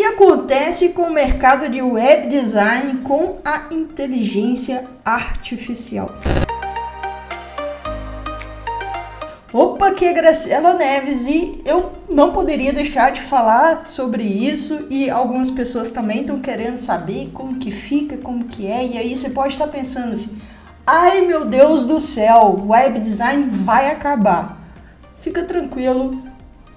acontece com o mercado de web design com a inteligência artificial? Opa, aqui é Graciela Neves e eu não poderia deixar de falar sobre isso, e algumas pessoas também estão querendo saber como que fica, como que é, e aí você pode estar pensando assim: ai meu Deus do céu, o web design vai acabar. Fica tranquilo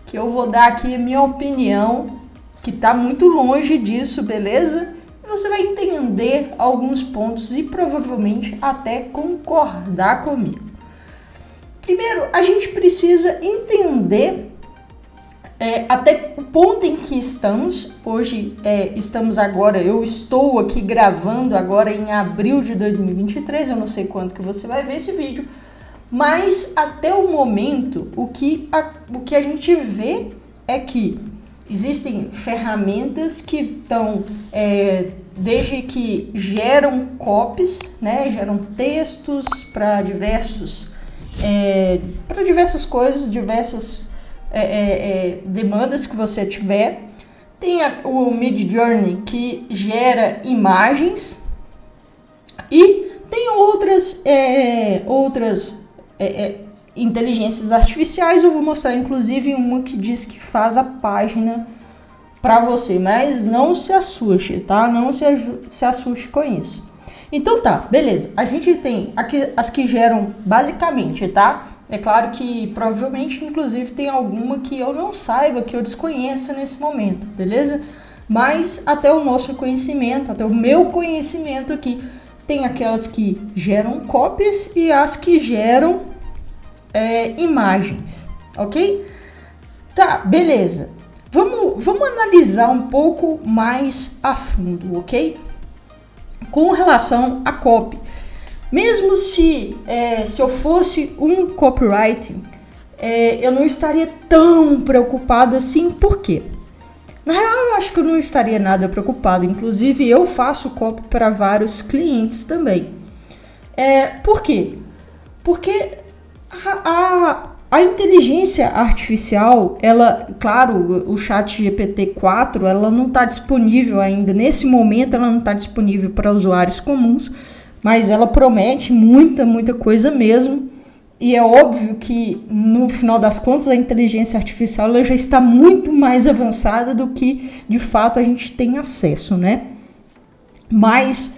que eu vou dar aqui a minha opinião, que está muito longe disso, beleza? E você vai entender alguns pontos e provavelmente até concordar comigo. Primeiro, a gente precisa entender até o ponto em que estamos. Hoje estamos agora, eu estou aqui gravando agora em abril de 2023, eu não sei quando que você vai ver esse vídeo, mas até o momento o que a gente vê é que existem ferramentas que estão, desde que geram copies, né, geram textos para diversas coisas, diversas demandas que você tiver. Tem o Midjourney, que gera imagens, e tem outras inteligências artificiais. Eu vou mostrar inclusive uma que diz que faz a página para você, mas não se assuste, tá? Não se assuste com isso. Então tá, beleza. A gente tem aqui as que geram basicamente, tá? É claro que provavelmente, inclusive, tem alguma que eu não saiba, que eu desconheça nesse momento, beleza? Mas até o nosso conhecimento, até o meu conhecimento aqui, tem aquelas que geram cópias e as que geram imagens, ok? Tá, beleza. Vamos analisar um pouco mais a fundo, ok? Com relação a copy, mesmo se eu fosse um copywriting, eu não estaria tão preocupado assim. Por quê? Na real, eu acho que eu não estaria nada preocupado. Inclusive, eu faço copy para vários clientes também. Por quê? Porque a inteligência artificial, ela, claro, o ChatGPT-4, ela não está disponível ainda, nesse momento ela não está disponível para usuários comuns, mas ela promete muita coisa mesmo, e é óbvio que no final das contas a inteligência artificial ela já está muito mais avançada do que de fato a gente tem acesso, né? Mas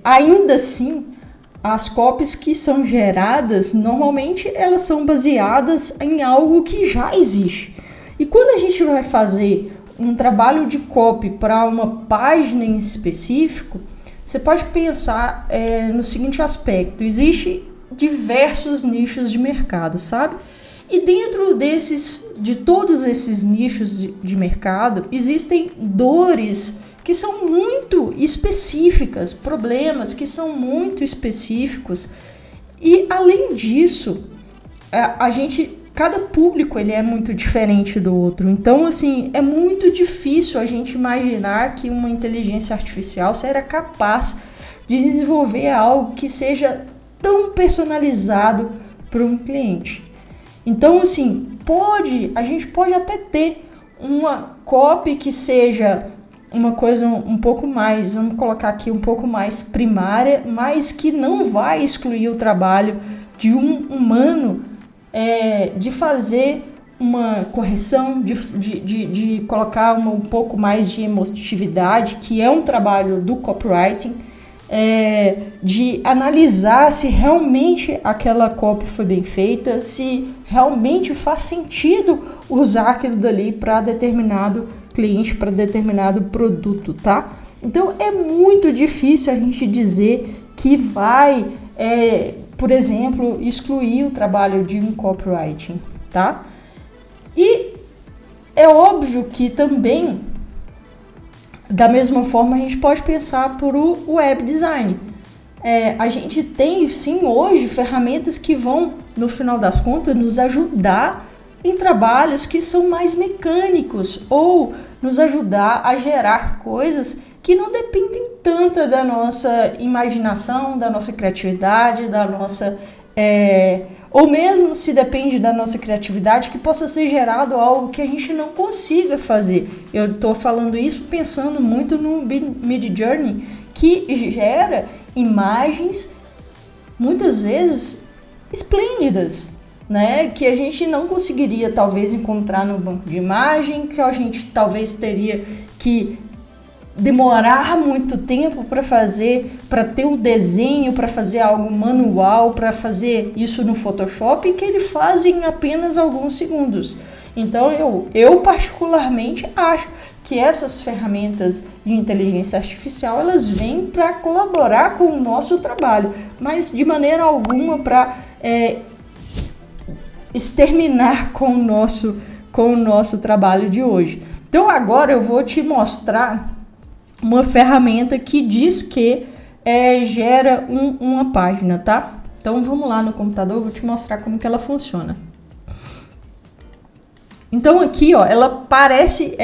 ainda assim, as copies que são geradas, normalmente elas são baseadas em algo que já existe. E quando a gente vai fazer um trabalho de copy para uma página em específico, você pode pensar no seguinte aspecto: existe diversos nichos de mercado, sabe? E dentro de todos esses nichos de mercado, existem dores que são muito específicas, problemas que são muito específicos, e além disso, cada público ele é muito diferente do outro. Então, assim, é muito difícil a gente imaginar que uma inteligência artificial será capaz de desenvolver algo que seja tão personalizado para um cliente. Então, assim, a gente pode até ter uma copy que seja uma coisa um pouco mais, vamos colocar aqui, um pouco mais primária, mas que não vai excluir o trabalho de um humano, de fazer uma correção, de colocar um pouco mais de emotividade, que é um trabalho do copywriting, de analisar se realmente aquela copy foi bem feita, se realmente faz sentido usar aquilo dali para determinado cliente, para determinado produto, tá? Então é muito difícil a gente dizer que vai, por exemplo, excluir o trabalho de um copywriting, tá? E é óbvio que também, da mesma forma, a gente pode pensar por o web design. A gente tem, sim, hoje ferramentas que vão, no final das contas, nos ajudar em trabalhos que são mais mecânicos, ou nos ajudar a gerar coisas que não dependem tanto da nossa imaginação, da nossa criatividade, da nossa ou mesmo se depende da nossa criatividade, que possa ser gerado algo que a gente não consiga fazer. Eu estou falando isso pensando muito no Midjourney, que gera imagens muitas vezes esplêndidas, né? Que a gente não conseguiria talvez encontrar no banco de imagem, que a gente talvez teria que demorar muito tempo para fazer, para ter um desenho, para fazer algo manual, para fazer isso no Photoshop, que ele faz em apenas alguns segundos. Então eu particularmente acho que essas ferramentas de inteligência artificial, elas vêm para colaborar com o nosso trabalho, mas de maneira alguma para exterminar com o nosso trabalho de hoje. Então agora eu vou te mostrar uma ferramenta que diz que gera uma página, tá? Então vamos lá no computador, eu vou te mostrar como que ela funciona. Então aqui, ó, ela parece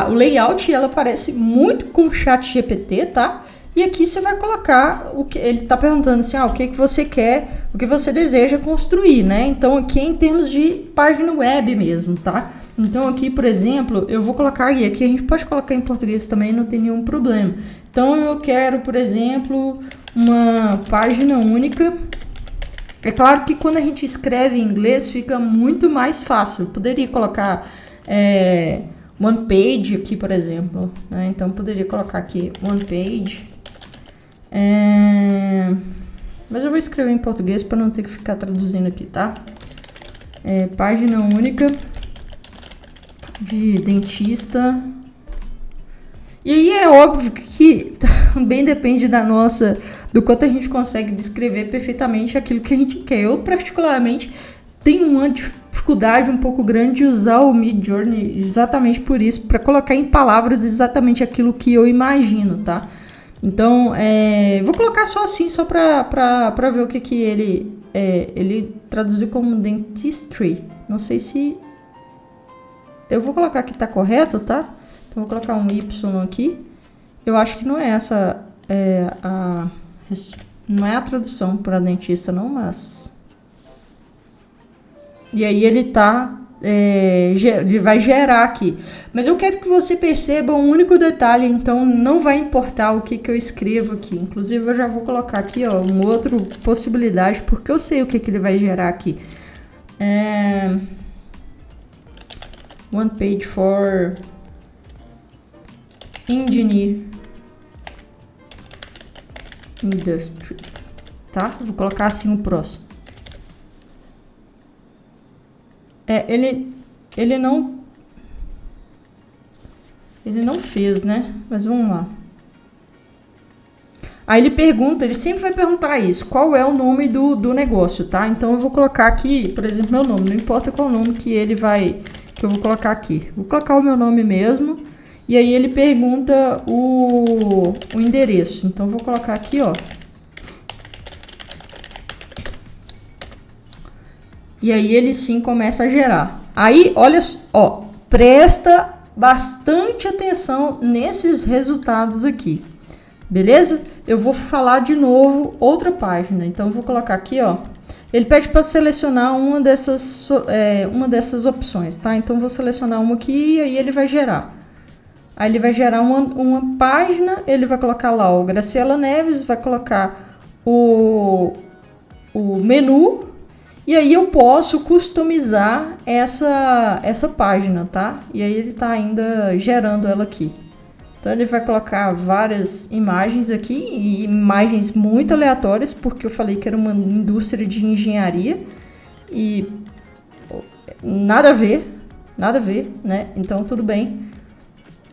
o layout, ela parece muito com o ChatGPT, tá? E aqui você vai colocar o que ele tá perguntando assim, o que você quer, o que você deseja construir, né? Então aqui é em termos de página web mesmo, tá? Então aqui, por exemplo, eu vou colocar, e aqui a gente pode colocar em português também, não tem nenhum problema. Então eu quero, por exemplo, uma página única. É claro que quando a gente escreve em inglês fica muito mais fácil. Eu poderia colocar one page aqui, por exemplo, né? Então eu poderia colocar aqui one page. Mas eu vou escrever em português para não ter que ficar traduzindo aqui, tá? Página única de dentista. E aí é óbvio que também depende do quanto a gente consegue descrever perfeitamente aquilo que a gente quer. Eu particularmente tenho uma dificuldade um pouco grande de usar o Midjourney exatamente por isso, para colocar em palavras exatamente aquilo que eu imagino, tá? Então, vou colocar só assim, só para ver o que ele traduziu como dentistry. Não sei se... Eu vou colocar que tá correto, tá? Então, vou colocar um Y aqui. Eu acho que não é essa... não é a tradução para dentista, não, mas... E aí ele ele vai gerar aqui. Mas eu quero que você perceba um único detalhe, então não vai importar o que eu escrevo aqui. Inclusive eu já vou colocar aqui, ó, uma outra possibilidade, porque eu sei o que ele vai gerar aqui. One page for engineer industry, tá? Vou colocar assim o próximo. Ele não fez, né? Mas vamos lá. Aí ele pergunta, ele sempre vai perguntar isso, qual é o nome do negócio, tá? Então eu vou colocar aqui, por exemplo, meu nome, não importa qual nome que eu vou colocar aqui. Vou colocar o meu nome mesmo, e aí ele pergunta o endereço. Então eu vou colocar aqui, ó. E aí ele sim começa a gerar. Aí, olha, ó, presta bastante atenção nesses resultados aqui. Beleza? Eu vou falar de novo outra página. Então eu vou colocar aqui, ó. Ele pede para selecionar uma dessas opções, tá? Então eu vou selecionar uma aqui e aí ele vai gerar. Aí ele vai gerar uma página, ele vai colocar lá o Graciela Neves, vai colocar o menu, e aí eu posso customizar essa página, tá? E aí ele tá ainda gerando ela aqui. Então ele vai colocar várias imagens aqui, e imagens muito aleatórias, porque eu falei que era uma indústria de engenharia, e nada a ver, né? Então tudo bem.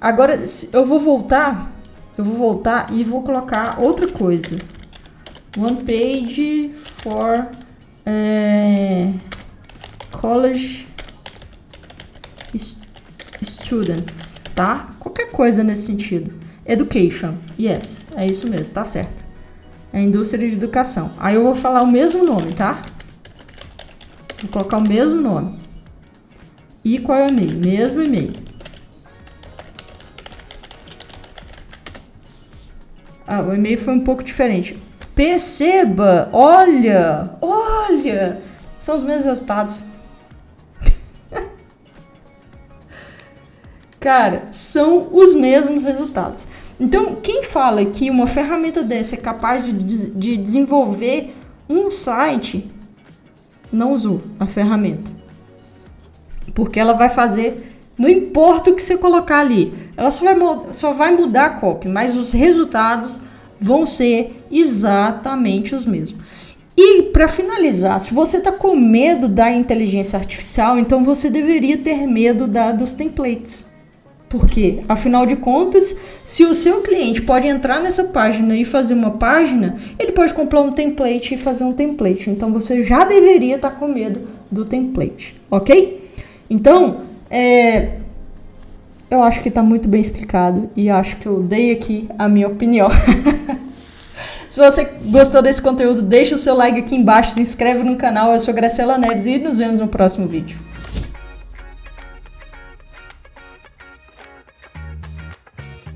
Agora eu vou voltar e vou colocar outra coisa. One page for college students, tá? Qualquer coisa nesse sentido. Education, yes, é isso mesmo, tá certo. É indústria de educação. Aí eu vou falar o mesmo nome, tá? Vou colocar o mesmo nome. E qual é o e-mail? Mesmo e-mail. O e-mail foi um pouco diferente. Perceba, olha, são os mesmos resultados. Cara, são os mesmos resultados. Então, quem fala que uma ferramenta dessa é capaz de desenvolver um site, não usou a ferramenta. Porque ela vai fazer, não importa o que você colocar ali, ela só vai mudar a copy, mas os resultados vão ser exatamente os mesmos. E para finalizar, se você está com medo da inteligência artificial, então você deveria ter medo dos templates. Porque, afinal de contas, se o seu cliente pode entrar nessa página e fazer uma página, ele pode comprar um template e fazer um template. Então, você já deveria estar com medo do template, ok? Então, eu acho que está muito bem explicado e acho que eu dei aqui a minha opinião. Se você gostou desse conteúdo, deixa o seu like aqui embaixo, se inscreve no canal. Eu sou Graciela Neves e nos vemos no próximo vídeo.